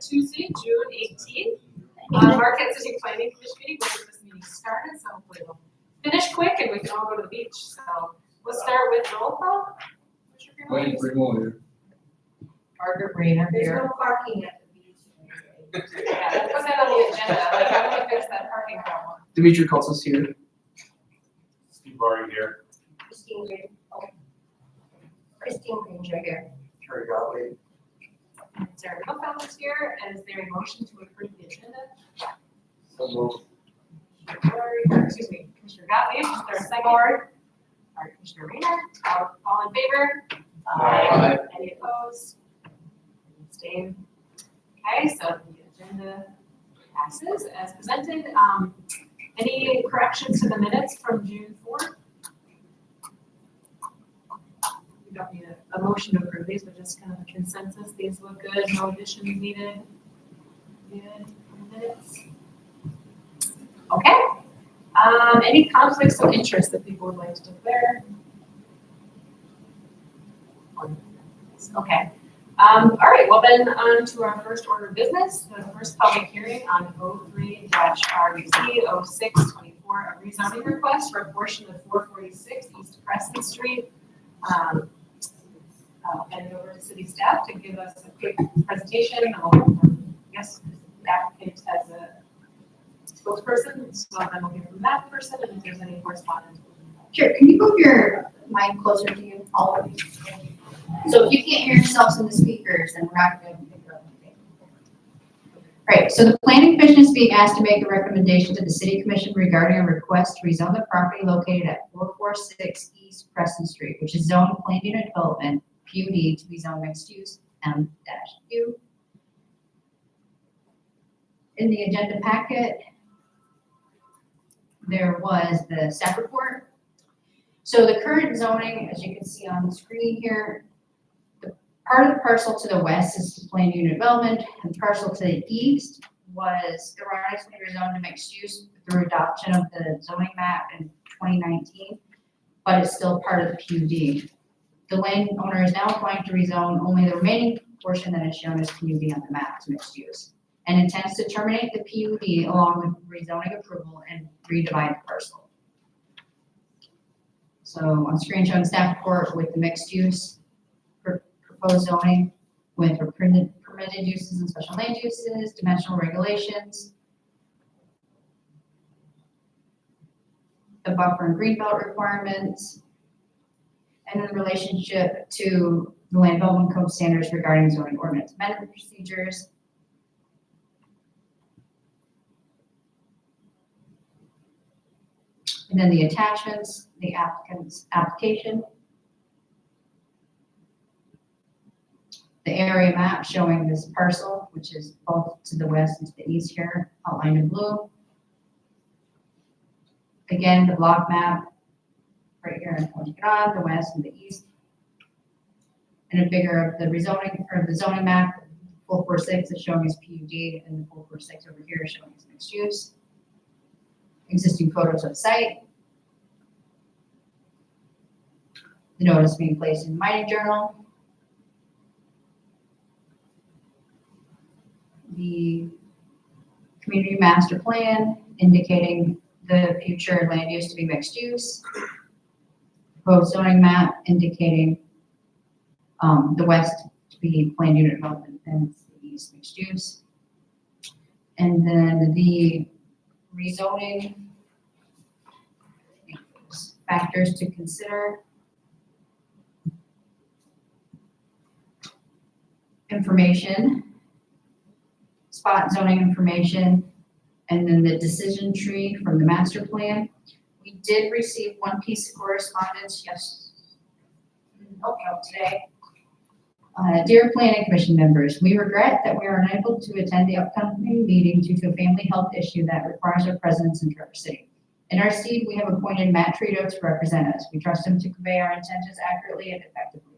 Tuesday, June 18th. Marquette City Planning Commission meeting. We'll get this meeting started, so hopefully we'll finish quick and we can all go to the beach. So we'll start with roll call. Waiting for more here. Margaret Rayner There's here. no parking at the beach. Yeah, let's put that on the agenda. Like, how do we fix that parking problem? Dimitri Kultus here. Steve Barry here. Christine Granger here. Terry Gottlieb. Sarah Milfeld is here, and is there a motion to approve the agenda? So moved. Excuse me, Commissioner Gottlieb, is there a second? All right, Commissioner Rayner, all in favor? Aye. Any opposed? Abstain? Okay, so the agenda passes as presented. Any corrections to the minutes from June 4th? We don't need a motion to approve these, but just kind of a consensus. These look good, no additions needed. Good minutes. Okay. Any conflicts of interest that people would like to declare? Okay. All right, well then on to our first order of business, the first public hearing on 03-RUZ 0624, a rezoning request for a portion of 446 East Crescent Street. Heading over to city staff to give us a quick presentation. Yes, the applicant has a spokesperson, so then we'll hear from that person and if there's any correspondence. Sure, can you move your mic closer to you, all of you? So if you can't hear yourselves in the speakers, then we're not going to pick up anything. Right, so the planning commission is being asked to make a recommendation to the city commission regarding a request to rezone the property located at 446 East Crescent Street, which is zoned planned unit development, PUD, to be zoned mixed use, M-U. In the agenda packet, there was the staff report. So the current zoning, as you can see on the screen here, the part of the parcel to the west is planned unit development, and the parcel to the east was erroneously rezoned to mixed use through adoption of the zoning map in 2019, but it's still part of the PUD. The landowner is now applying to rezone only the remaining portion that is shown as PUD on the map to mixed use, and intends to terminate the PUD along with rezoning approval and redivide the parcel. So on screen showing staff report with the mixed use proposed zoning with permitted uses and special land uses, dimensional regulations, the buffer and greenbelt requirements, and the relationship to the land development code standards regarding zoning ordinance amendment procedures. And then the attachments, the applicant's application, the area map showing this parcel, which is both to the west and to the east here, outlined in blue. Again, the block map right here in on the west and the east. And a figure of the rezoning or the zoning map, 446 is showing as PUD, and the 446 over here is showing as mixed use. Existing photos of site. The notice being placed in the mining journal. The community master plan indicating the future land use to be mixed use. Proposed zoning map indicating the west to be planned unit development and the east mixed use. And then the rezoning factors to consider. Information, spot zoning information, and then the decision tree from the master plan. We did receive one piece of correspondence today. Dear Planning Commission members, we regret that we are unable to attend the upcoming meeting due to a family health issue that requires our presence in Traverse City. In our stead, we have appointed Matt Trito to represent us. We trust him to convey our intentions accurately and effectively.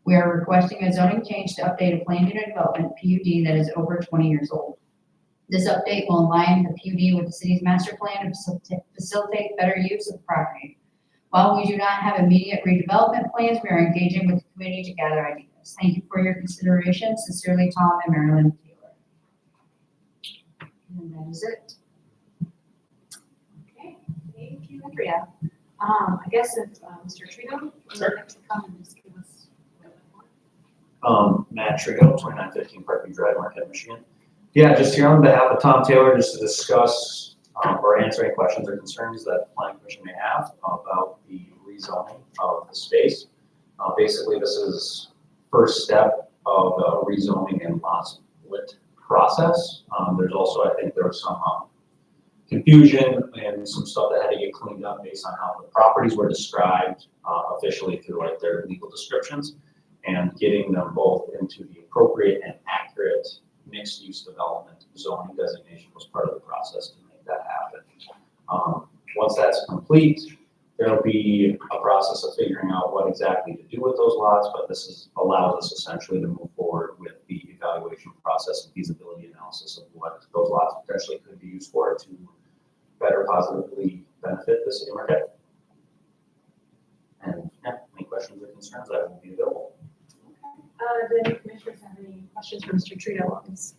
We are requesting a zoning change to update a planned unit development PUD that is over 20 years old. This update will align the PUD with the city's master plan and facilitate better use of the property. While we do not have immediate redevelopment plans, we are engaging with the committee to gather ideas. Thank you for your consideration. Sincerely, Tom and Marilyn Taylor. And that is it. Okay, thank you, Andrea. I guess if Mr. Trito would like to come and just give us a little bit more. Matt Trigo, 2915 Parkview Drive, Marquette, Michigan. Yeah, just here on behalf of Tom Taylor, just to discuss or answer any questions or concerns that the planning commission may have about the rezoning of the space. Basically, this is first step of the rezoning and lot split process. There's also, I think there was some confusion and some stuff that had to get cleaned up based on how the properties were described officially through like their legal descriptions, and getting them both into the appropriate and accurate mixed-use development zoning designation was part of the process to make that happen. Once that's complete, there'll be a process of figuring out what exactly to do with those lots, but this allows us essentially to move forward with the evaluation process and feasibility analysis of what those lots potentially could be used for to better positively benefit the city of Marquette. And yeah, any questions or concerns, I will be available. Do any commissioners have any questions for Mr. Trito on this?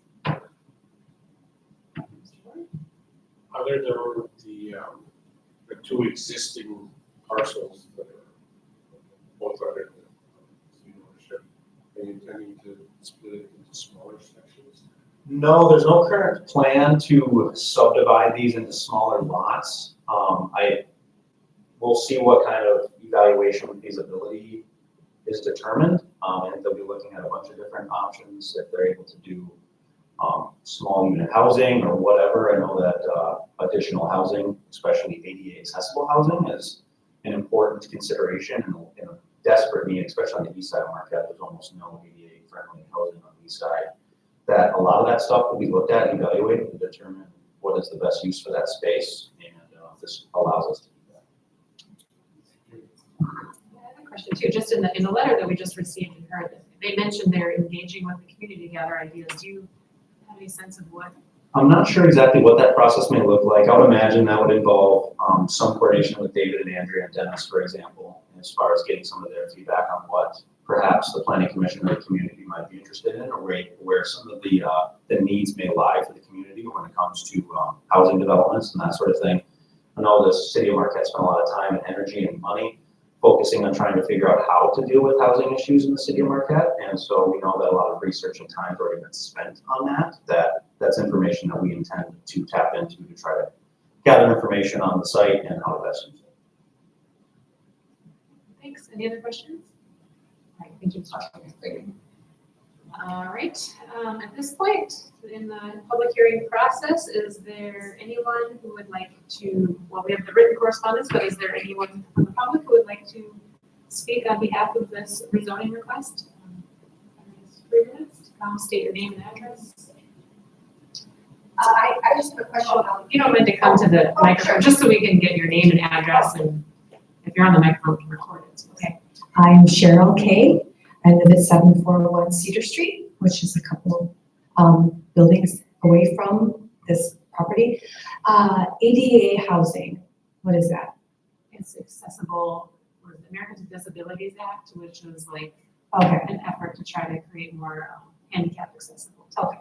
Other than the two existing parcels that are both under the city ownership, are you intending to split it into smaller sections? No, there's no current plan to subdivide these into smaller lots. We'll see what kind of evaluation and feasibility is determined. And they'll be looking at a bunch of different options if they're able to do small unit housing or whatever. I know that additional housing, especially ADA accessible housing, is an important consideration and a desperate need, especially on the east side of Marquette. There's almost no ADA friendly housing on the east side. That a lot of that stuff will be looked at and evaluated to determine what is the best use for that space, and this allows us to do that. I have a question too, just in the letter that we just received and heard, they mentioned they're engaging with the community to gather ideas. Do you have any sense of what? I'm not sure exactly what that process may look like. I would imagine that would involve some coordination with David and Andrea and Dennis, for example, as far as getting some of their feedback on what perhaps the planning commission or the community might be interested in, or where some of the needs may lie for the community when it comes to housing developments and that sort of thing. I know the city of Marquette spent a lot of time and energy and money focusing on trying to figure out how to deal with housing issues in the city of Marquette. And so we know that a lot of research and time has already been spent on that. That's information that we intend to tap into to try to gather information on the site and how to best use it. Thanks. Any other questions? All right, thank you, Mr. Trito. All right, at this point in the public hearing process, is there anyone who would like to, well, we have the written correspondence, but is there anyone from the public who would like to speak on behalf of this rezoning request? 3 minutes, state your name and address. I just have a question about. If you don't mind to come to the microphone, just so we can get your name and address, and if you're on the microphone, we can record it. So. Okay. I'm Cheryl Kay. I live at 741 Cedar Street, which is a couple buildings away from this property. ADA housing, what is that? It's accessible, or the Americans with Disabilities Act, which is like Okay, an effort to try to create more handicap accessible. okay,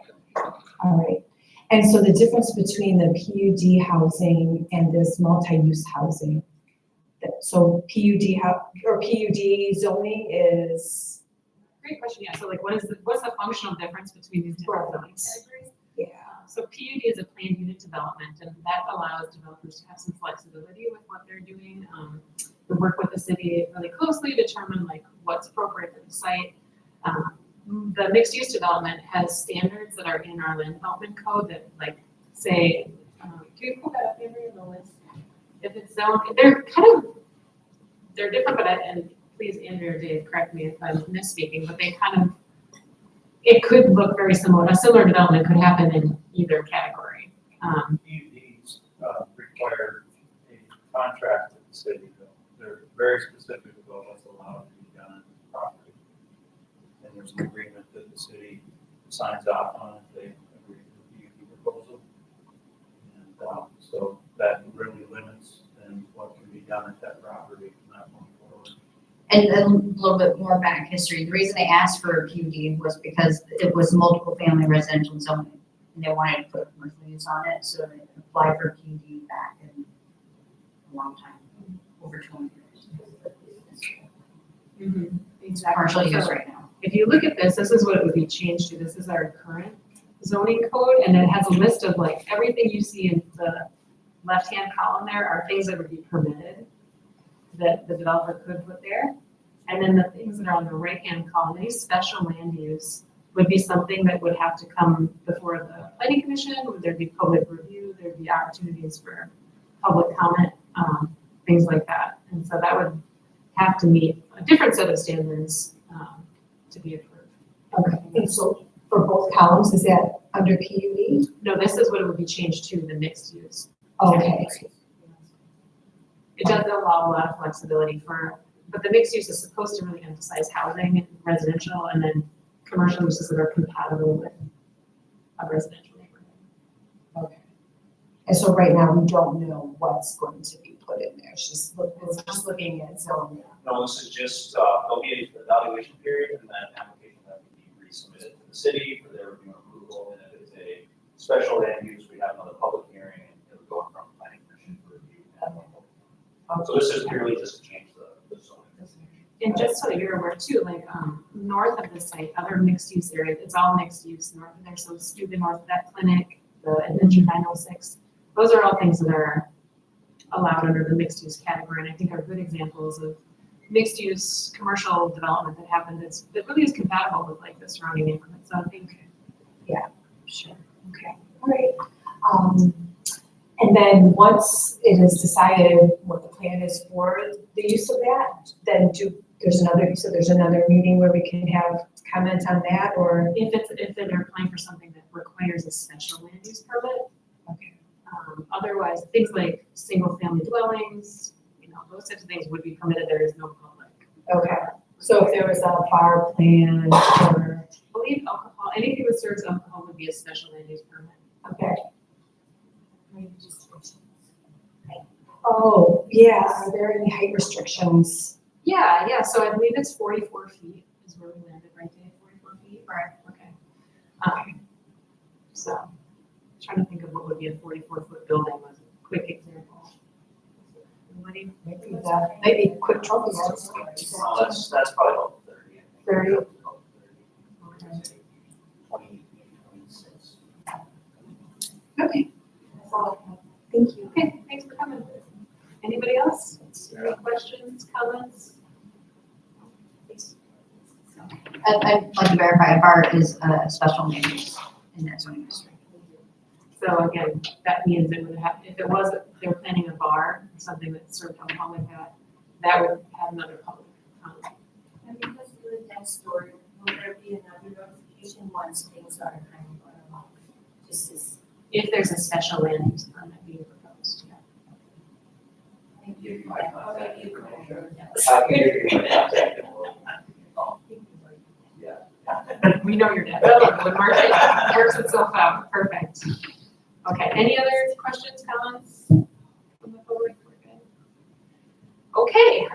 all right. And so the difference between the PUD housing and this multi-use housing, so PUD zoning is? Great question, yeah, so like what's the functional difference between these different zoning categories? Yeah. So PUD is a planned unit development, and that allows developers to have some flexibility with what they're doing. We work with the city really closely to determine like what's appropriate for the site. The mixed use development has standards that are in our land development code that like say, can you pull that up, Andrea, the list? If it's zoned, they're different, but and please, Andrea or Dave, correct me if I'm misspeaking, but it could look very similar. A similar development could happen in either category. PUDs require a contract with the city. They're very specific about what's allowed to be done on the property. And there's an agreement that the city signs off on if they agree to the PUD proposal. And so that really limits then what can be done at that property from that point forward. And a little bit more back history. The reason they asked for a PUD was because it was multiple family residential zoning. and they wanted to put commercial use on it, so they applied for PUD back in a long time, over 20 years. It's commercial Exactly. use So right now. if you look at this, this is what it would be changed to. This is our current zoning code, and it has a list of like everything you see in the left-hand column there are things that would be permitted that the developer could put there. And then the things that are on the right-hand column, any special land use would be something that would have to come before the planning commission. There'd be public review, there'd be opportunities for public comment, things like that. And so that would have to meet a different set of standards to be approved. Okay, and so for both columns, is that under PUD? No, this is what it would be changed to, the mixed use. Okay, It does allow a lot of flexibility but the mixed use is supposed to really emphasize housing and residential, and then commercial uses that are compatible with a residential neighborhood. okay. And so right now, we don't know what's going to be put in there, it's just looking at zoning. No, this is just, there'll be an evaluation period and then application that will be resubmitted to the city for their review and approval. And if it's a special land use, we have another public hearing and it'll go in front of the planning commission for review. So this is purely just to change the zoning. And just so you're aware too, like, north of the site, other mixed use areas, it's all mixed use north of there. So Steuben north of that clinic, the Adventure 906, those are all things that are allowed under the mixed use category. And I think are good examples of mixed use commercial development that happened that really is compatible with like the surrounding neighborhood. So I think, Sure, okay, all right. And then once it is decided what the plan is for the use of that, then there's another meeting where we can have comments on that, or? if they're applying for something that requires a special land use permit. Okay. Otherwise, things like single family dwellings, those types of things would be permitted. There is no public. Okay, so if there was a bar plan or, I believe alcohol, anything that serves alcohol would be a special land use permit. okay. Oh, yeah, are there any height restrictions? Yeah, so I believe it's 44 feet is where we landed, right, Dave? 44 feet? Right. Okay. So, trying to think of what would be a 44-foot building was a quick example. Anybody? Maybe quick trophy yards. That's probably about 30. 30. 20, 26. Okay. That's all I have. Thank you. Okay, thanks for coming. Anybody else? Any questions, comments? I'd like to verify a bar is a special land use in that zoning district. So again, that means it would have, if they were planning a bar, or something that served alcohol like that would have another public comment. And because you live next door, will there be another notification once things are kind of going along? Just as, If there's a special land use permit being proposed, yeah. thank you. Already you We know you're dead. When Marquette works itself out, perfect. Okay, any other questions, comments from the public? We're good. Okay,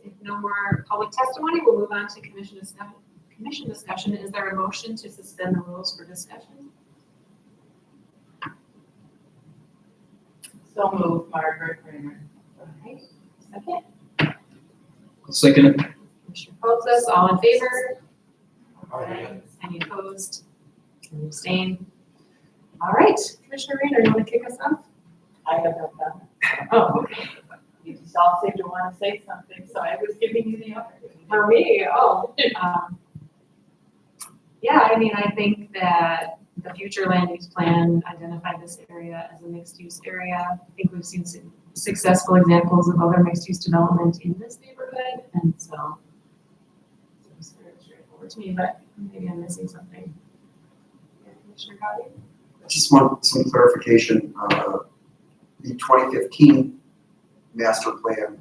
if no more public testimony, we'll move on to commission discussion. Is there a motion to suspend the rules for discussion? So moved, Margaret Kramer. All right, second. Second. Commissioner Postlethwaite, all in favor? Aye. Any opposed? Any abstain? All right, Commissioner Rayner, you want to kick us off? I have no comment. Oh, okay. You just all seem to want to say something, so I was giving you the opportunity. For me, yeah, I mean, I think that the future land use plan identified this area as a mixed use area. I think we've seen some successful examples of other mixed use development in this neighborhood, and so it's very straightforward to me, but maybe I'm missing something. Yeah, Commissioner Gotti? I just want some clarification. The 2015 master plan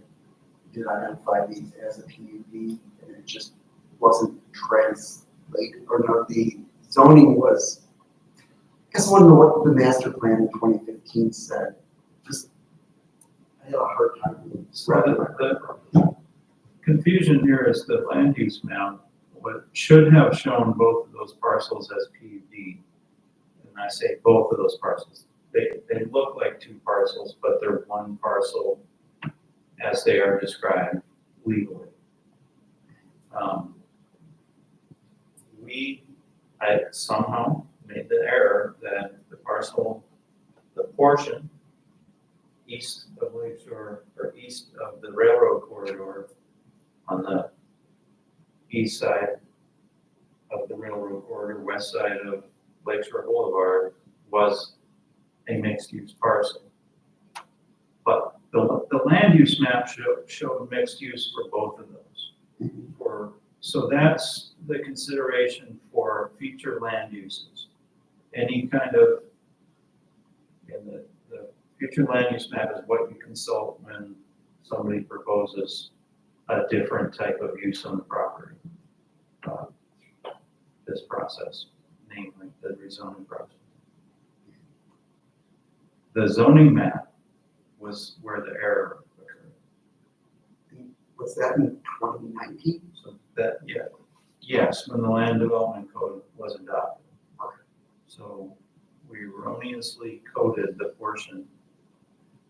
did identify these as a PUD, and it just wasn't translated, or no, the zoning was, I just want to know what the master plan in 2015 said. Just, I had a hard time. The confusion here is the land use map, what should have shown both of those parcels as PUD when I say both of those parcels, they look like two parcels, but they're one parcel as they are described legally. I somehow made the error that the parcel, the portion east of Lakeshore, or east of the railroad corridor on the east side of the railroad corridor, west side of Lakeshore Boulevard, was a mixed-use parcel. But the land use map showed mixed use for both of those. So that's the consideration for future land uses. Any kind of, and the future land use map is what you consult when somebody proposes a different type of use on the property. This process, namely the rezoning process. The zoning map was where the error occurred. Was that in 2019? So that, yes, when the land development code was adopted. So we erroneously coded the portion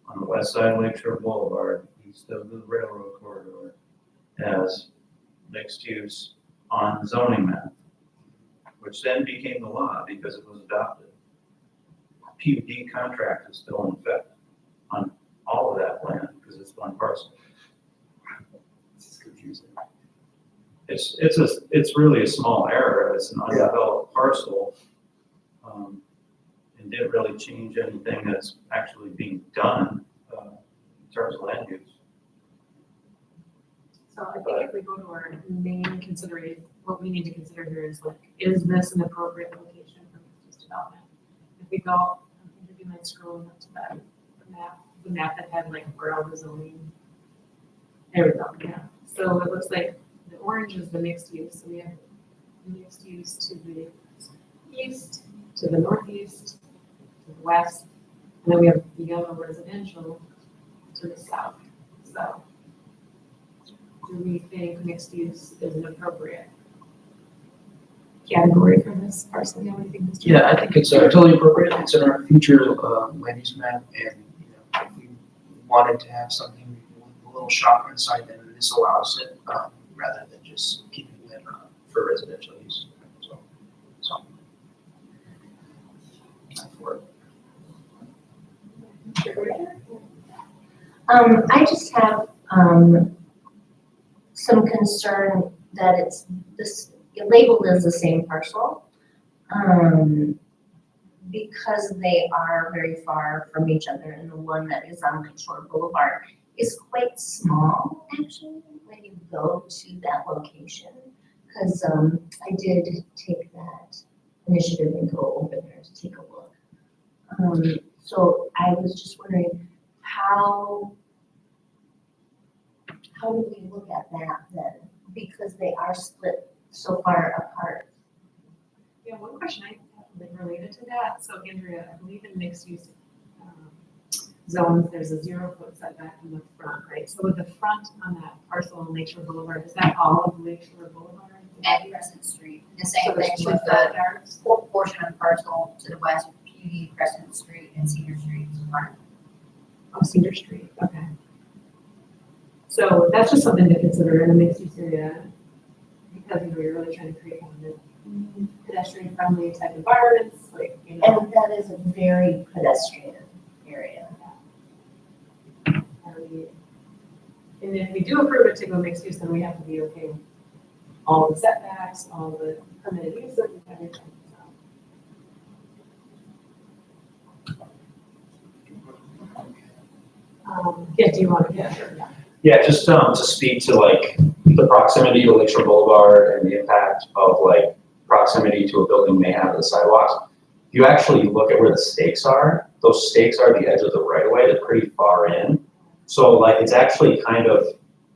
on the west side of Lakeshore Boulevard, east of the railroad corridor, as mixed use on zoning map, which then became the law because it was adopted. PUD contract is still in effect on all of that land because it's one parcel. This is confusing. It's really a small error. It's an undeveloped parcel. And didn't really change anything that's actually being done in terms of land use. So I think if we go to our main consideration, what we need to consider here is like, is this an appropriate location for mixed-use development? If we go, I think if you might scroll up to that the map that had like where all the zoning. There we go, yeah. So it looks like the orange is the mixed use. So we have mixed use to the east, to the northeast, to the west, and then we have yellow residential to the south. So do we think mixed use is an appropriate category for this parcel? Yeah, what do you think, Mr. Yeah, I think it's totally appropriate. It's in our future land use map, and if we wanted to have something with a little shopper inside, then this allows it, rather than just keeping it for residential use. So for it. I just have, some concern that it's this, labeled as the same parcel. Because they are very far from each other, and the one that is on Lakeshore Boulevard is quite small, actually, when you go to that location. Because I did take that initiative and go over there to take a look. So I was just wondering, how do we look at that then? Because they are split so far apart. Yeah, one question I have like related to that. So Andrea, I believe in mixed use zones, there's a 0-foot setback from the front, right? So with the front on that parcel on Lakeshore Boulevard, is that all of Lakeshore Boulevard? At Crescent Street, the So same there's thing two with the front yards? portion of the parcel to the west, PUD, Crescent Street, and Cedar Street. Oh, Cedar Street, okay. So that's just something to consider in a mixed use area, because you're really trying to create kind of pedestrian friendly type environments, like, And that is a very pedestrian area. And if we do approve it to go mixed use, then we have to be okay with all the setbacks, all the permitted uses and everything. Yeah, do you want to, yeah, sure, yeah. Yeah, just to speak to like the proximity to Lakeshore Boulevard and the impact of like proximity to a building may have to the sidewalks. If you actually look at where the stakes are, those stakes are the edge of the right of way, they're pretty far in. So like it's actually kind of,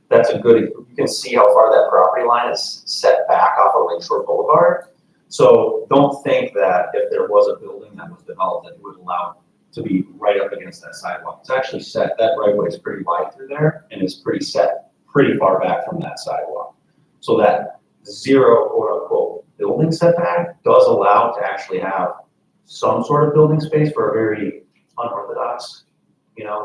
that's a good, you can see how far that property line is set back off of Lakeshore Boulevard. So don't think that if there was a building that was developed that it would allow to be right up against that sidewalk. It's actually set, that right of way is pretty wide through there and it's pretty set, pretty far back from that sidewalk. So that 0 quote unquote building setback does allow to actually have some sort of building space for a very unorthodox,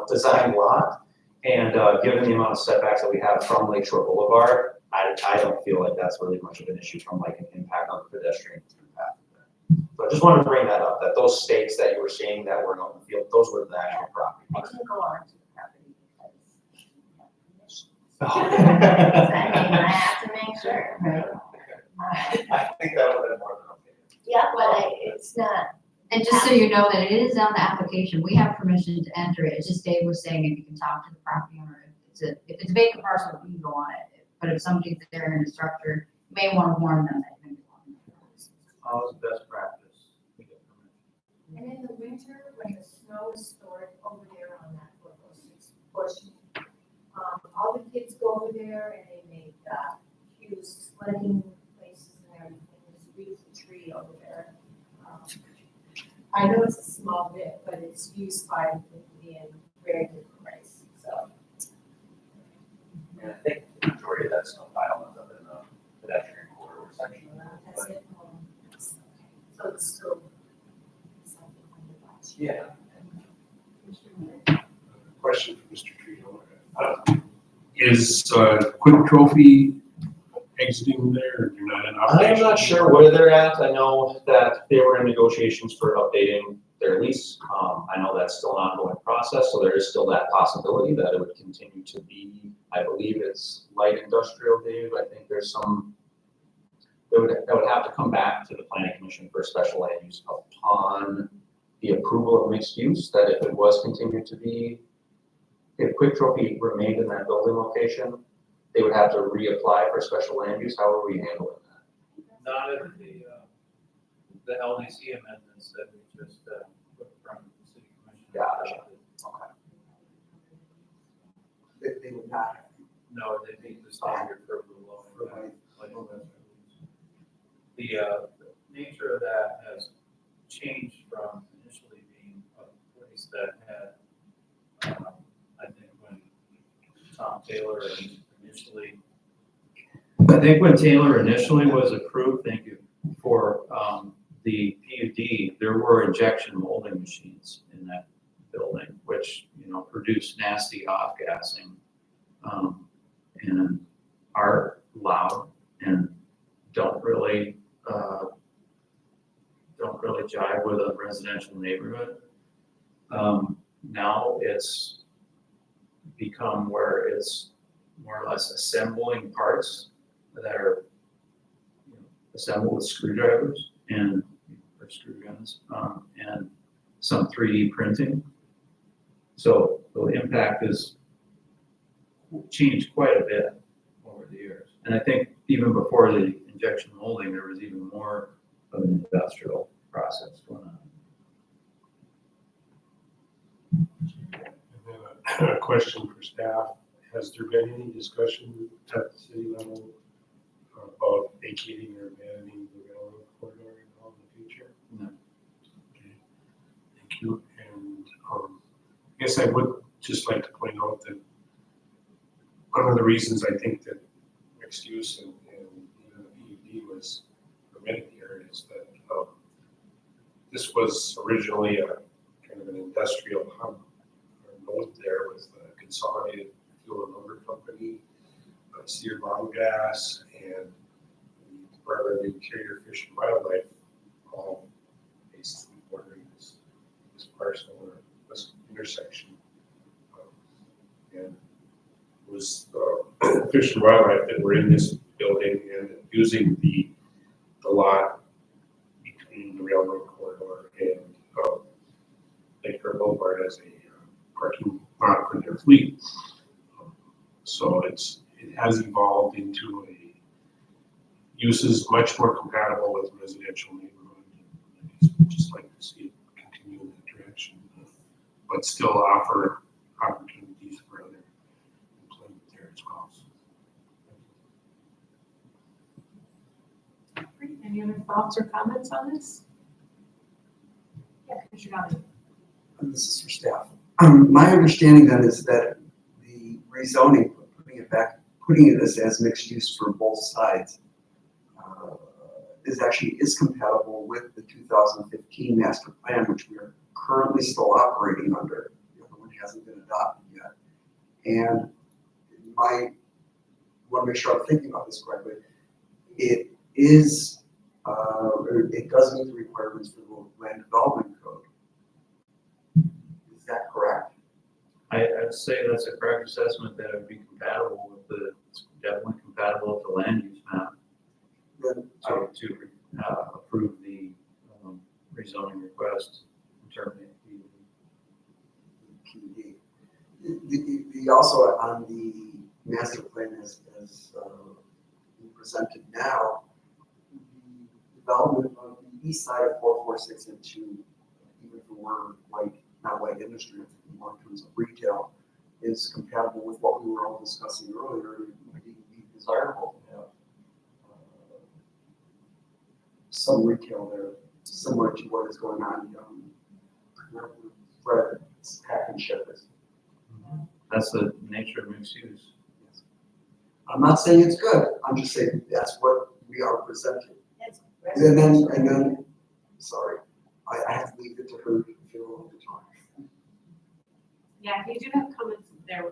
design lot. And given the amount of setbacks that we have from Lakeshore Boulevard, I don't feel like that's really much of an issue from like an impact on the pedestrian path. So I just wanted to bring that up, that those stakes that you were seeing that were in open field, those were the actual property. I didn't go on to the property because I have to make sure, right? I think that would have been more than okay. Yeah, but it's not, And just so you know that it is on the application, we have permission to enter it. It's just Dave was saying if you can talk to the property owner, if it's a vacant parcel, you can go on it. But if somebody's there in the structure, you may want to warn them that you're going to go on it. Always best practice. We get permission. And in the winter, when the snow is stored over there on that little portion, all the kids go over there and they make huge sledding places and everything. There's a beautiful tree over there. I know it's a small bit, but it's used by the in very good price, so. And I think the majority of that snowpile ends up in the pedestrian corridor section. That's it. So it's still something on the watch. Yeah. Question for Mr. Trito. Is Quick Trophy exiting there, or you're not in operation? I'm not sure where they're at. I know that they were in negotiations for updating their lease. I know that's still an ongoing process, so there is still that possibility that it would continue to be, I believe it's light industrial, Dave. I think there's some, that would have to come back to the planning commission for special land use upon the approval of mixed use, that if it was continued to be, if Quick Trophy remained in that building location, they would have to reapply for special land use. How are we handling that? Not if the LDC amendments that we just put from the city commission. Gotcha. Okay. They would not have to. No, they meet the standard for the law. Right. The nature of that has changed from initially being a place that had, I think when Tom Taylor initially. I think when Taylor initially was approved, thank you, for the PUD, there were injection molding machines in that building, which, produced nasty off-gassing and are loud and don't really jive with a residential neighborhood. Now it's become where it's more or less assembling parts that are assembled with screwdrivers or screw guns and some 3D printing. So the impact has changed quite a bit over the years. And I think even before the injection molding, there was even more of an industrial process going on. And then a question for staff. Has there been any discussion at the city level about vacating or abandoning the railroad corridor in the future? No. Okay. Thank you. And I guess I would just like to point out that one of the reasons I think that mixed use and even the PUD was permitted here is that this was originally a kind of an industrial hub or node there with a consolidated fuel and lumber company, Sear Gas, and the Department of the Interior, Fish and Wildlife, all basically bordering this parcel or this intersection. And it was Fish and Wildlife that were in this building and using the lot between the railroad corridor and Lakeshore Boulevard as a parking lot for their fleet. So it has evolved into a uses much more compatible with residential neighborhood. And I'd just like to see it continue in that direction, but still offer opportunities for other employment there as well. Great. Any other thoughts or comments on this? Yeah, Commissioner Downey. And this is for staff. My understanding then is that the rezoning, putting it as mixed use for both sides, is compatible with the 2015 master plan, which we are currently still operating under. The other one hasn't been adopted yet. And want to make sure I'm thinking about this correctly. It is, it does meet the requirements for the land development code. Is that correct? I'd say that's a correct assessment that it would be compatible with it's definitely compatible with the land use map Then to approve the rezoning request in terms of PUD. The also on the master plan as presented now, the development of the east side of 446 into, even if it were not light industry, more in terms of retail, is compatible with what we were all discussing earlier. It might even be desirable to have some retail there, similar to what is going on Fred's Pack and Ship is. that's the nature of mixed use. I'm not saying it's good, I'm just saying that's what we are presenting. And then, sorry, I have to leave it to her to feel the time. Yeah, if you do have comments there, we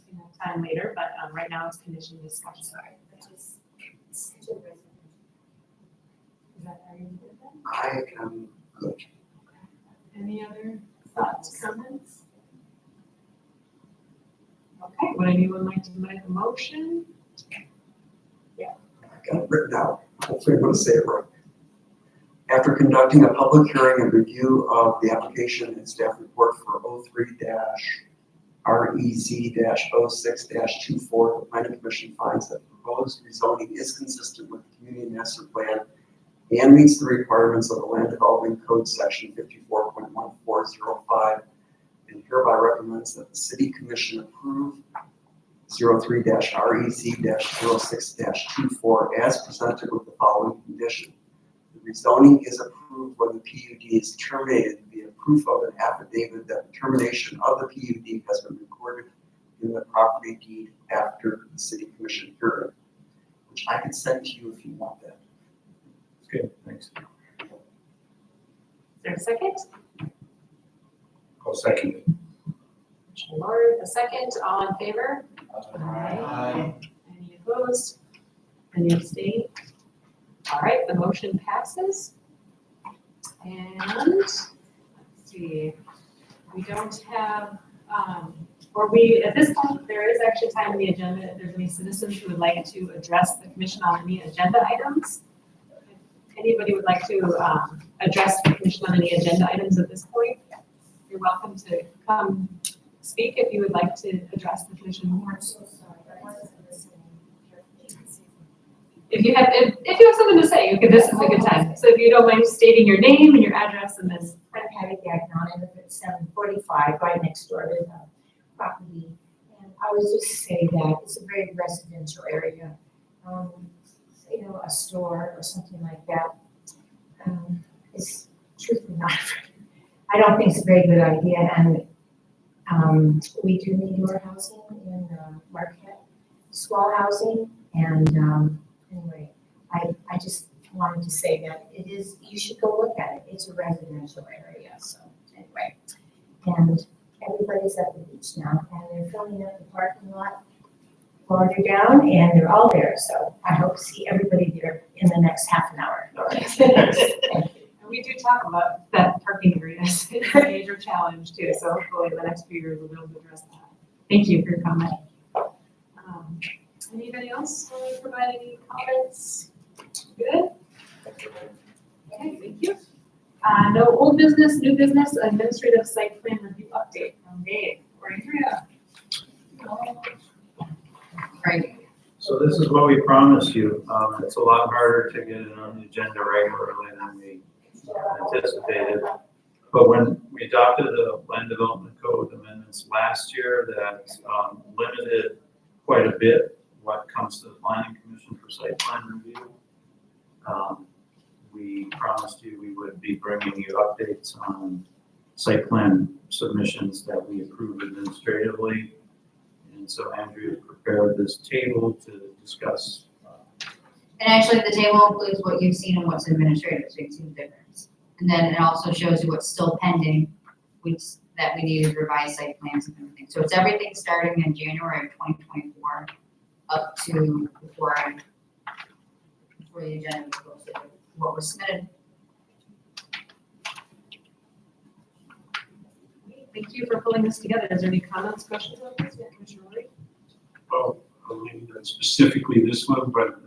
can have time later, but right now it's condition discussion. Sorry. Is that how you did that? I am good. Any other thoughts, comments? Okay, would anyone like to make a motion? I got it written out, hopefully I'm going to say it right. After conducting a public hearing and review of the application and staff report for 03-REZ-06-24, the Planning Commission finds that proposed rezoning is consistent with the Community Master Plan and meets the requirements of the Land Development Code Section 54.1405, and hereby recommends that the City Commission approve 03-REZ-06-24 as presented with the following condition. The rezoning is approved when the PUD is terminated via proof of an affidavit that the termination of the PUD has been recorded in the property deed after the City Commission hearing, which I can send to you if you want that. Good, thanks. Is there a second? I'll second it. Lauren, a second, all in favor? Aye. Any opposed? Any abstain? All right, the motion passes. And let's see, we don't have, at this point, there is actually time in the agenda if there's any citizens who would like to address the commission on any agenda items. If anybody would like to address the commission on any agenda items at this point, you're welcome to come speak if you would like to address the commission. I'm so sorry, I wasn't listening. If you have something to say, this is a good time. So if you don't mind stating your name and your address and this. I'm Patty Gagnon, I live at 745, right next door to the property. And I was just saying that it's a very residential area. A store or something like that. It's truthfully not, I don't think it's a very good idea. And we do need more housing in Marquette, small housing. And anyway, I just wanted to say that you should go look at it. It's a residential area, so anyway. And everybody's at the beach now, and they're filling up the parking lot while they're down, and they're all there. So I hope to see everybody there in the next half an hour. And we do talk about that parking area. It's a major challenge too. So hopefully in the next few years we'll be able to address that. Thank you for your comment. Anybody else want to provide any comments? Good? Okay, thank you. No old business, new business, administrative site plan review update from Dave or Andrea. Right. So this is what we promised you. It's a lot harder to get it on the agenda regularly than we anticipated. But when we adopted the land development code amendments last year that limited quite a bit what comes to the planning commission for site plan review, we promised you we would be bringing you updates on site plan submissions that we approve administratively. And so Andrea prepared this table to discuss And actually, the table includes what you've seen and what's administrative, so you can see the difference. And then it also shows you what's still pending, that we needed revised site plans and everything. So it's everything starting in January of 2024 up to before the agenda was posted, what was submitted. Thank you for pulling this together. Is there any comments, questions on this? Yeah, Commissioner Lori? Well, maybe not specifically this one, but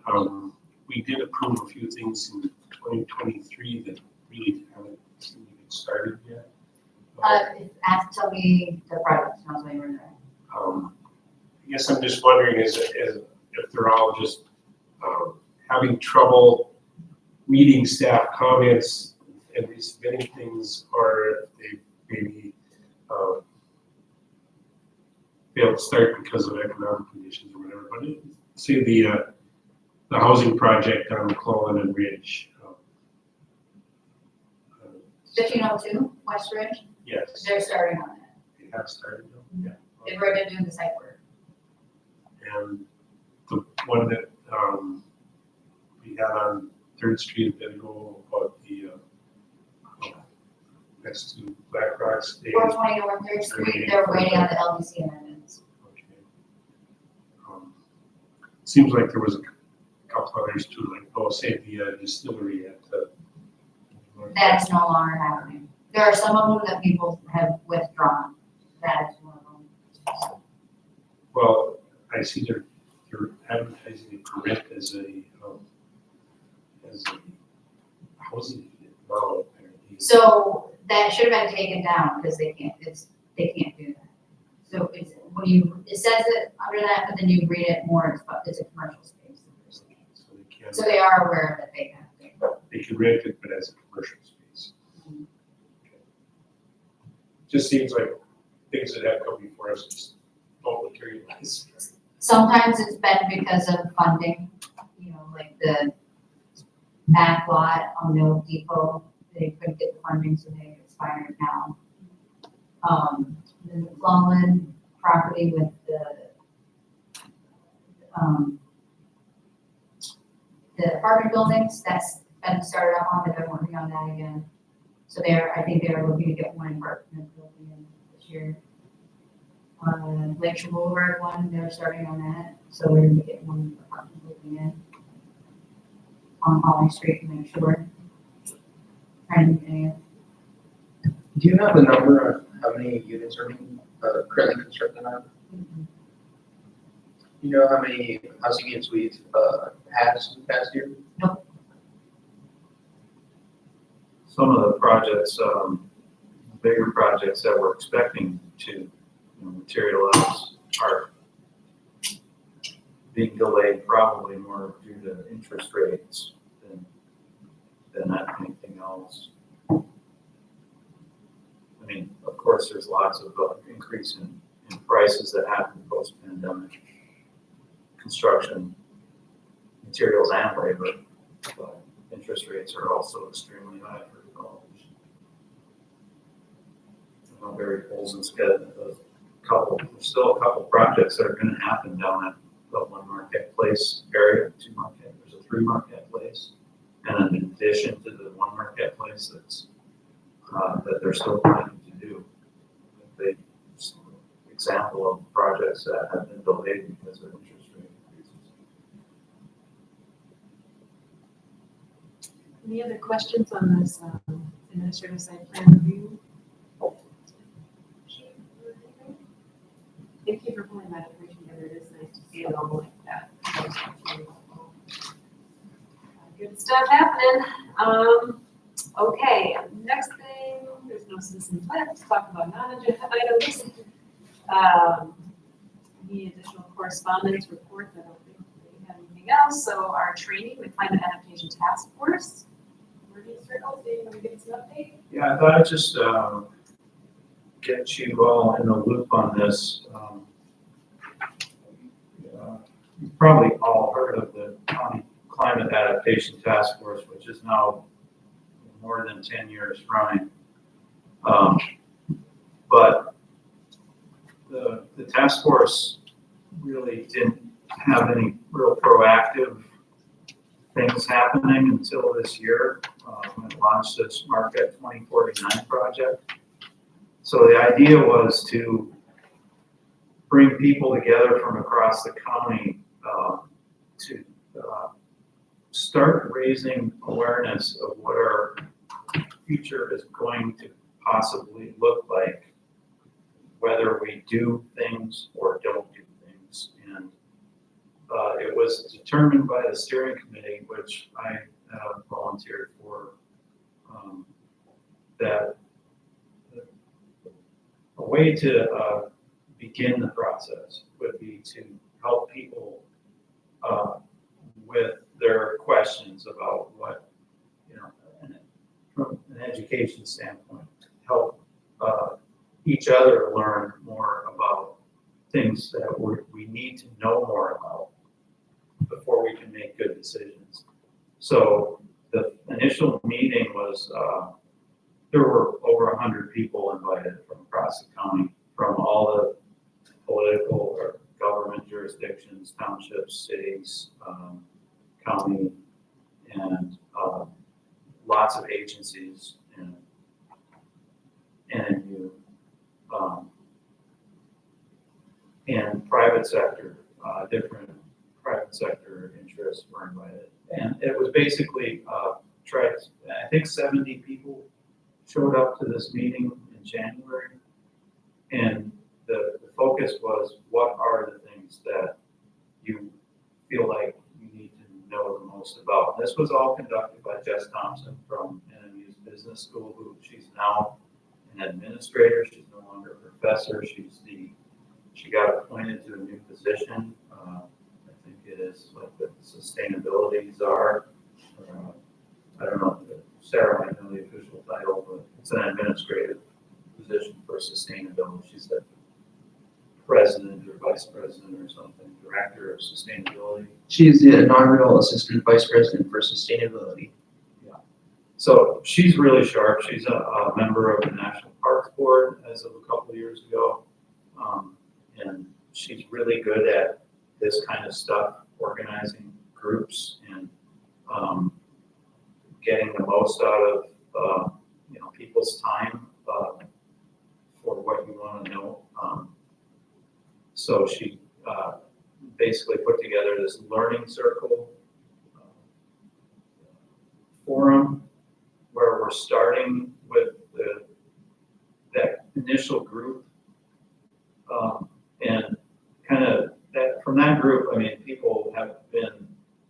we did approve a few things in 2023 that really haven't seemed to get started yet. Tell me the products, and I'll tell you where they're at. I guess I'm just wondering if they're all just having trouble reading staff comments and resubmitting things, or if they maybe failed to start because of economic conditions or whatever. But say the housing project on McClellan and Ridge. 1502 West Ridge, Yes, they're starting on that. they have started. Yeah. They've already been doing the site work. And the one that we had on 3rd Street, that go about the next to Black Rock State. 420 North 3rd Street, they're waiting on the LDC amendments. Okay. Seems like there was a couple others too, like, say the distillery at That is no longer happening. There are some of them that people have withdrawn. That is one of them. well, I see they're advertising it for rent as a housing unit now, apparently. So that should have been taken down because they can't do that. So it's, it says it under that, but then you read it more, it's a commercial space. So they can. So they are aware that they have to. They can rent it, but as a commercial space. Okay. Just seems like things that have come before us just don't materialize. Sometimes it's been because of funding, like the back lot on Mill Depot, they couldn't get the funding, so they expired now. The McClellan property with the apartment buildings, that's been started up on, they've been working on that again. So I think they're looking to get one apartment building in this year. Lakeshore Boulevard one, they're starting on that, so we're gonna get one apartment building in on Holly Street and Lakeshore. Do you have the number of how many units are being currently constructed on? You know how many housing units we've had this past year? Some of the projects, bigger projects that we're expecting to materialize are being delayed probably more due to interest rates than anything else. I mean, of course, there's lots of increase in prices that happen post-pandemic, construction, materials and labor, but interest rates are also extremely high for developers. Very pulls and schedule. There's still a couple projects that are going to happen down at the 1 Marquette Place area, 2 Marquette. There's a 3 Marquette Place, and in addition to the 1 Marquette Place that they're still planning to do. They example of projects that have been delayed because of interest rate increases. Any other questions on this administrative site plan review? Thank you for pulling that information together. It is nice to see it all like that. Good stuff happening. Okay, next thing, there's no citizens left to talk about non-agenda items. Any additional correspondence reports? I don't think we have anything else. So our training, the Climate Adaptation Task Force. Where do you start? Oh, Dave, want to give us an update? Yeah, I thought I'd just get you all in the loop on this. You've probably all heard of the County Climate Adaptation Task Force, which is now more than 10 years running. But the task force really didn't have any real proactive things happening until this year, when we launched this Marquette 2049 project. So the idea was to bring people together from across the county to start raising awareness of what our future is going to possibly look like, whether we do things or don't do things. And it was determined by the steering committee, which I volunteered for, that a way to begin the process would be to help people with their questions about what, from an education standpoint, help each other learn more about things that we need to know more about before we can make good decisions. So the initial meeting was, there were over 100 people invited from across the county, from all the political or government jurisdictions, townships, cities, county, and lots of agencies and private sector, different private sector interests were invited. And it was basically I think 70 people showed up to this meeting in January. And the focus was, what are the things that you feel like you need to know the most about? And this was all conducted by Jess Thompson from NMU's Business School, who she's now an administrator. She's no longer a professor. She got appointed to a new position. I think it is like the sustainability czar. I don't know, Sarah might know the official title, but it's an administrative position for sustainability. She's the president or vice president or something, director of sustainability. She is the inaugural assistant vice president for sustainability. So she's really sharp. She's a member of the National Parks Board as of a couple of years ago. And she's really good at this kind of stuff, organizing groups and getting the most out of people's time for what you want to know. So she basically put together this learning circle forum where we're starting with that initial group, and kind of from that group, I mean, people have been,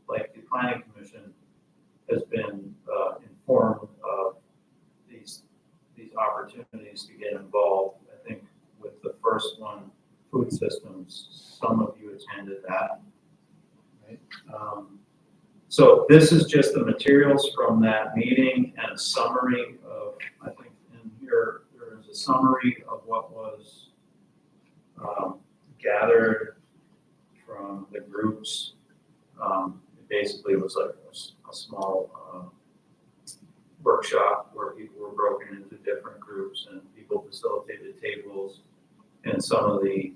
like the Planning Commission has been informed of these opportunities to get involved. I think with the first one, food systems, some of you attended that, right? So this is just the materials from that meeting and a summary of, I think in here, there is a summary of what was gathered from the groups. It basically was like a small workshop where people were broken into different groups and people facilitated tables and some of the,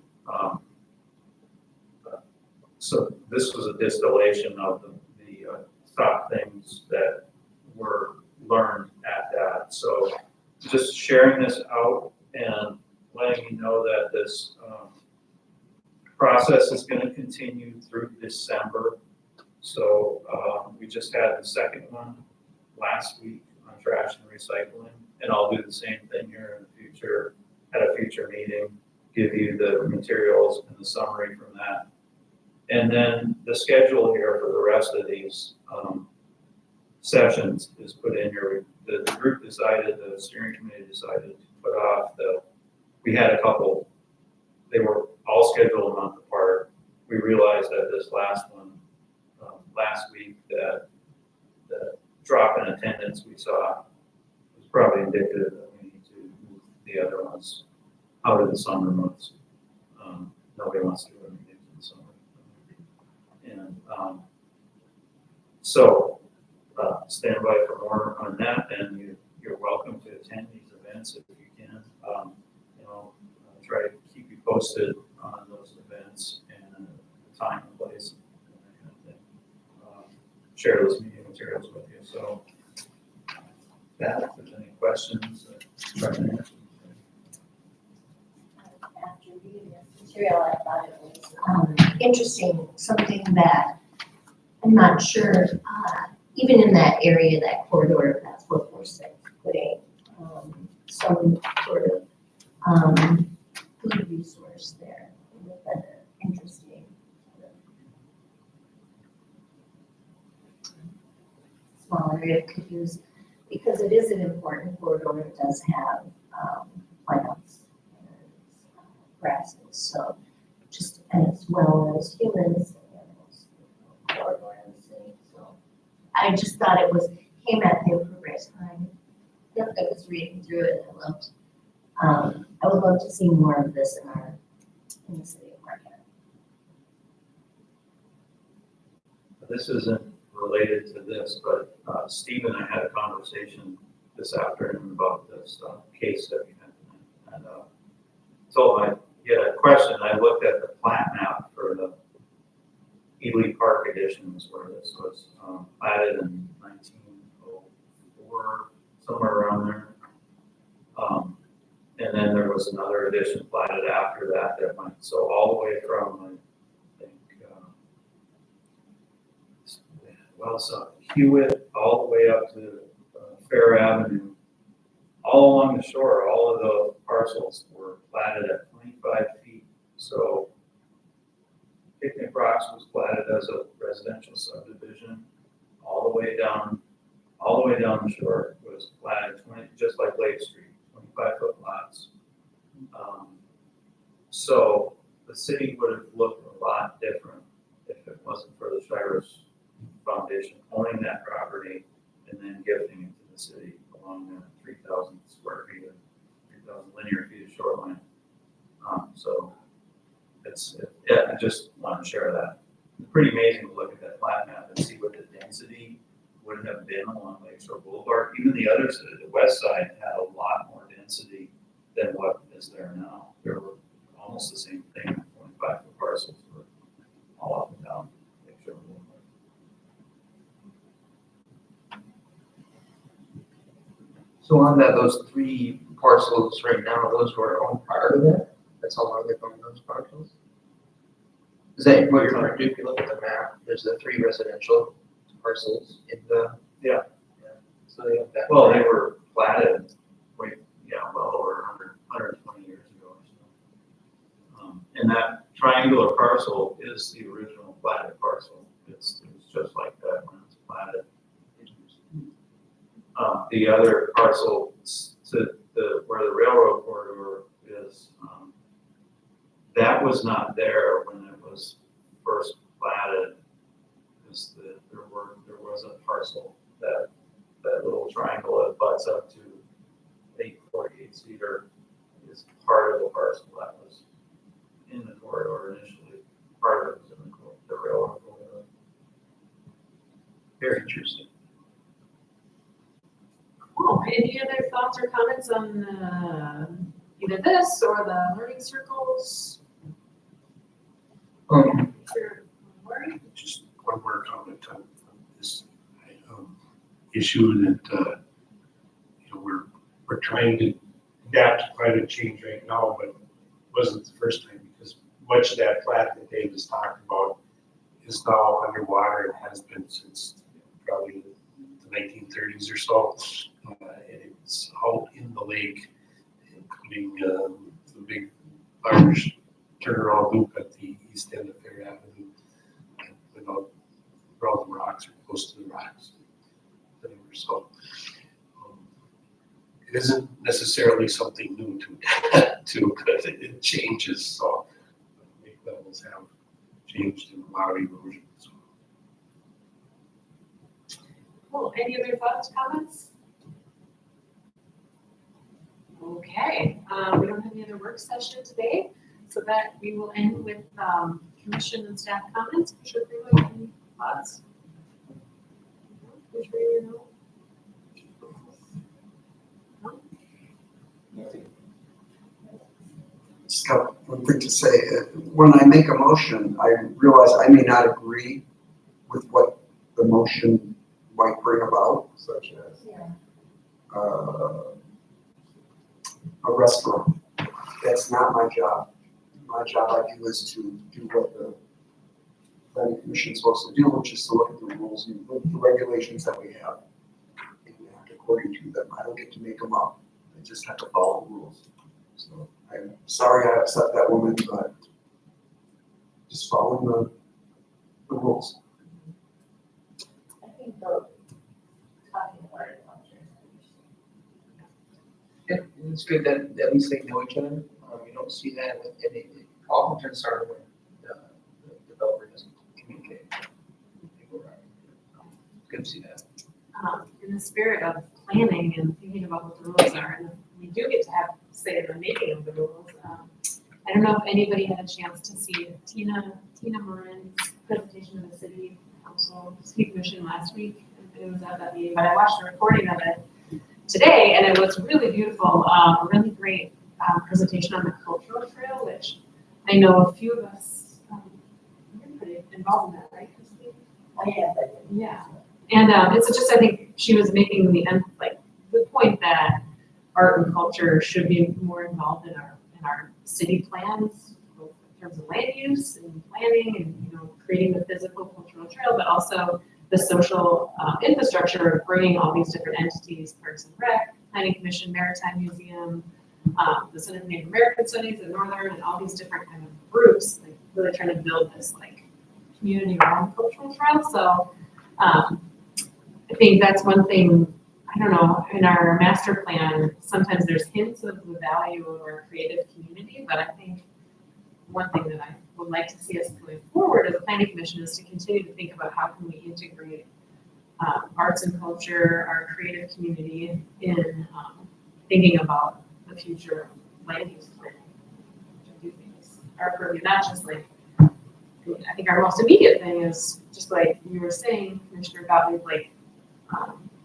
so this was a distillation of the top things that were learned at that. So just sharing this out and letting you know that this process is going to continue through December. So we just had the second one last week on trash and recycling, and I'll do the same thing here in the future, at a future meeting, give you the materials and the summary from that. And then the schedule here for the rest of these sessions is put in here. The group decided, the steering committee decided to put off we had a couple, they were all scheduled a month apart. We realized that this last one, last week, that the drop in attendance we saw was probably indicative that we need to move the other ones out of the summer months. Nobody wants to do it in the summer. And so stand by for more on that, and you're welcome to attend these events if you can. Try to keep you posted on those events and the time and place and that kind of thing. share those meeting materials with you, so. That, if there's any questions, try to answer. After reading this material, I thought it was interesting, something that I'm not sure, even in that area, that corridor, if that's what we're saying, putting some sort of food resource there. That's interesting. Small area could use, because it is an important corridor, it does have plants and grasses, so just as well as humans and animals. Corridor in the city, so I just thought it was, came at the appropriate time. Yep, I was reading through it and I would love to see more of this in the city of Marquette. This isn't related to this, but Steve and I had a conversation this afternoon about this case that we had. And so he had a question. I looked at the plat map for the Ely Park editions where this was platted in 1904, somewhere around there. And then there was another edition platted after that that went, so all the way from, I think, Hewitt, all the way up to Fair Avenue, all along the shore, all of those parcels were platted at 25 feet. So Picnic Rocks was platted as a residential subdivision, all the way down the shore was platted 20, just like Lake Street, 25-foot lots. So the city would have looked a lot different if it wasn't for the Shires Foundation owning that property and then gifting it to the city along the 3,000 square feet of 3,000 linear feet of shoreline. So yeah, I just want to share that. It's pretty amazing to look at that plat map and see what the density would have been along Lakeshore Boulevard. Even the other side, the west side, had a lot more density than what is there now. There were almost the same thing, 25-foot parcels were all up and down Lakeshore Boulevard. So on that, those 3 parcels right now, those were owned prior to that? That's how long they've owned those parcels? Is that what you're trying to do? If you look at the map, there's the 3 residential parcels in the. Yeah. So they have that. Well, they were platted, well over 120 years ago or so. And that triangular parcel is the original platted parcel. It's just like that when it's platted. The other parcel to where the railroad corridor is, that was not there when it was first platted. There was a parcel that little triangle that butts up to 848 Cedar is part of the parcel that was in the corridor initially. Part of it was in the railroad corridor. Very interesting. Cool. Any other thoughts or comments on either this or the learning circles? Just one more comment on this issue that we're trying to adapt to climate change right now, but it wasn't the first time because much of that plat that Dave was talking about is now underwater and has been since probably the 1930s or so. And it's out in the lake, including the big large turnaround loop at the east end of Fair Avenue. And where all the rocks are close to the rocks. So it isn't necessarily something new to it changes. So lake levels have changed in a lot of erosion. So. Cool. Any other thoughts, comments? Okay, we don't have any other work session today, so that we will end with commission and staff comments. Should we have any thoughts? Just got one thing to say. When I make a motion, I realize I may not agree with what the the motion might bring about, such as Yeah. A restaurant. That's not my job. My job, I do, is to do what the planning commission is supposed to do, which is to look at the rules and the regulations that we have and act according to them. I don't get to make them up. I just have to follow the rules. So I'm sorry I upset that woman, but just following the rules. I think the talking about it. Yeah, it's good that at least they know each other. You don't see that with any, often started when the developer doesn't communicate. People around. It's good to see that. In the spirit of planning and thinking about what the rules are, and we do get to have say in the making of the rules. I don't know if anybody had a chance to see Tina Marin's presentation of the city council city commission last week. It was at that meeting, but I watched the recording of it today, and it was really beautiful. A really great presentation on the cultural trail, which I know a few of us you're pretty involved in that, right, Christine? Oh, yeah, but. Yeah. And it's just, I think she was making the point that art and culture should be more involved in our city plans, both in terms of land use and planning and, creating the physical cultural trail, but also the social infrastructure of bringing all these different entities, Parks and Rec, Planning Commission, Maritime Museum, the Center for Native American Studies and Northern, and all these different kind of groups, like really trying to build this community around cultural trail. So I think that's one thing, I don't know, in our master plan, sometimes there's hints of the value of our creative community, but I think one thing that I would like to see us going forward as a planning commission is to continue to think about how can we integrate arts and culture, our creative community in thinking about the future of land use planning, which I do think is our purview, not just I think our most immediate thing is just like you were saying, Commissioner Gottlieb,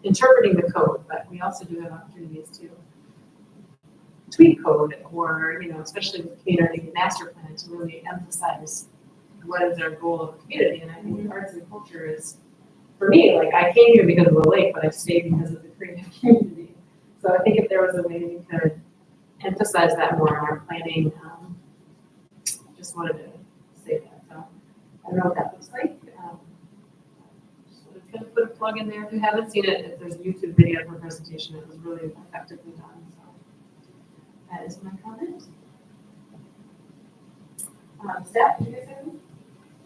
interpreting the code, but we also do have opportunities to tweak code or, especially with community master plan to really emphasize what is our goal of the community. And I think arts and culture is, for me, I came here because of the lake, but I stayed because of the creative community. So I think if there was a way we could emphasize that more in our planning, just wanted to say that. So I don't know what that looks like. Just wanted to put a plug in there. If you haven't seen it, if there's a YouTube video of her presentation, it was really effectively done. So that is my comment. Staff, did you guys have anything?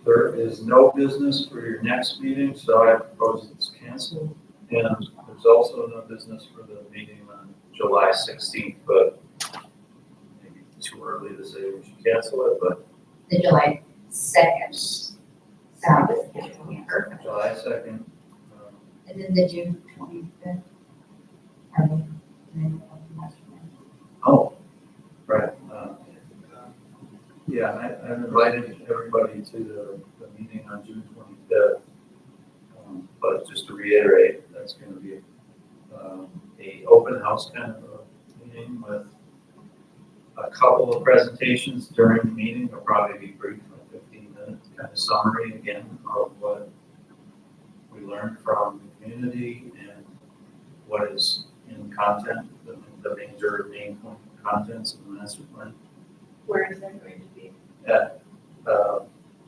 There is no business for your next meeting, so I propose it's canceled. And there's also no business for the meeting on July 16th, but maybe too early to say we should cancel it, but The July 2nd. Sound perfect. July 2nd. And then the June 25th. Oh, right. Yeah, I've invited everybody to the meeting on June 25th. But just to reiterate, that's going to be a open house kind of a meeting with a couple of presentations during the meeting. It'll probably be brief, like 15-minute kind of summary again of what we learned from the community and what is in content, the major main contents of the master plan. Where is that going to be?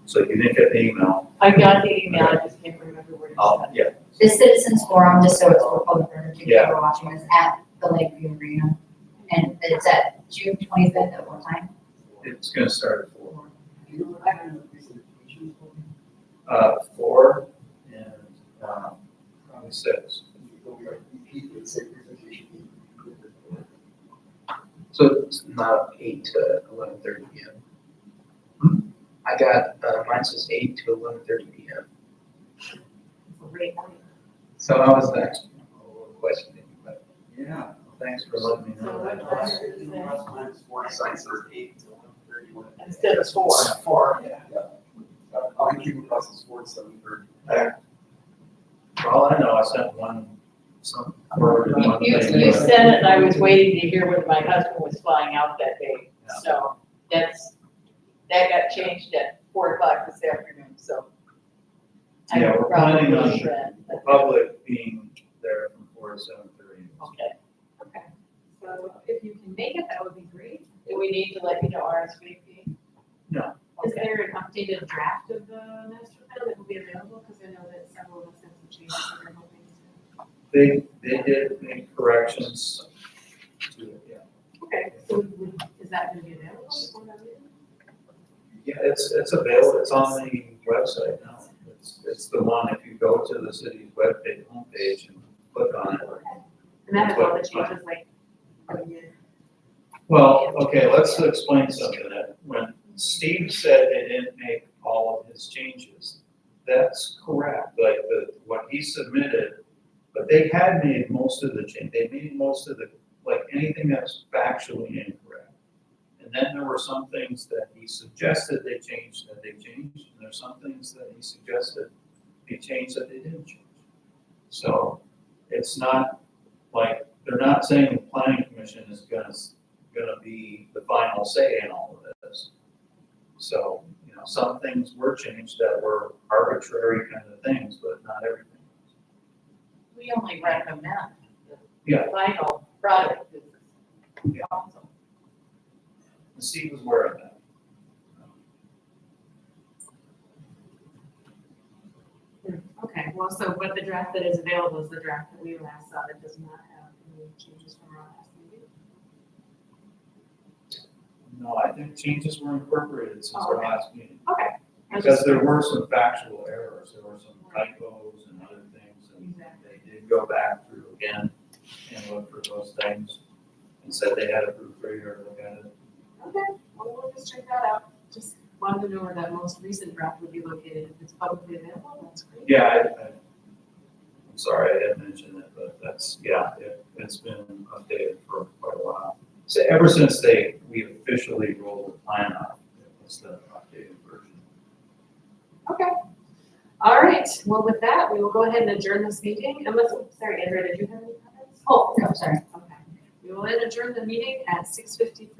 So you didn't get the email. I got the email, I just can't remember where it Oh, was. yeah. The Citizens Forum, just so it's for public record, if Yeah. you're watching, is at the Lakeview Arena. And it's at June 25th at what time? It's going to start at 4. Do you have any presentations? 4 and probably 6. Repeat the same presentation. So it's not 8 to 11:30 p.m. I got, mine says 8 to 11:30 p.m. Great. So I was actually a little questioning, but Yeah, thanks for letting me know that. Instead of 4. 4, yeah. I'll be keeping across the sports 7:30. For all I know, I sent some word in one You thing. you sent it, and I was waiting to hear whether my husband was flying out that day. Yeah. So that got changed at 4 o'clock this afternoon, so. I Yeah, would we're planning on probably shred, the but- public being there from 4 to 7:30. Okay. Okay, so if you can make it, that would be great. Do we need to let you know RSVP? No. Is Okay. there an updated draft of the master plan that will be available? Because I know that several of us have some changes that we're hoping to. They did make corrections to it, yeah. Okay, so is that gonna be available before that meeting? Yeah, it's available, it's on the website now. It's the one, if you go to the city's webpage, homepage and click on it. And that has all the changes like, Well, okay, let's explain something. That when Steve said they didn't make all of his changes, that's correct, like what he submitted, but they had made most of the change, they made most of the, like anything that's factually incorrect. And then there were some things that he suggested they changed, and there's some things that he suggested they changed that they didn't change. So it's not like, they're not saying the planning commission is gonna be the final say in all of this. So, you know, some things were changed that were arbitrary kind of things, but not everything. We only recommend the Yeah. final product is Yeah. council. And Steve was aware of that. Okay, well, so what the draft that is available is the draft that we last saw that does not have any changes from our last meeting. No, I think changes were incorporated since our last meeting. Okay. Because there were some factual errors, there were some typos and other things, and they did go back through again and look for those things and said they had a proofreader look at it. Okay, well, we'll just check that out. Just wanted to know where that most recent draft would be located. If it's publicly available, that's great. Yeah, I'm sorry, I didn't mention it, but that's, yeah, it's been updated for quite a while. So ever since we officially rolled the plan out, it was the updated version. Okay. All right, well, with that, we will go ahead and adjourn this meeting. Unless, sorry, Andrea, did you have any comments? Oh, no, sorry. Okay. We will then adjourn the meeting at 6:54.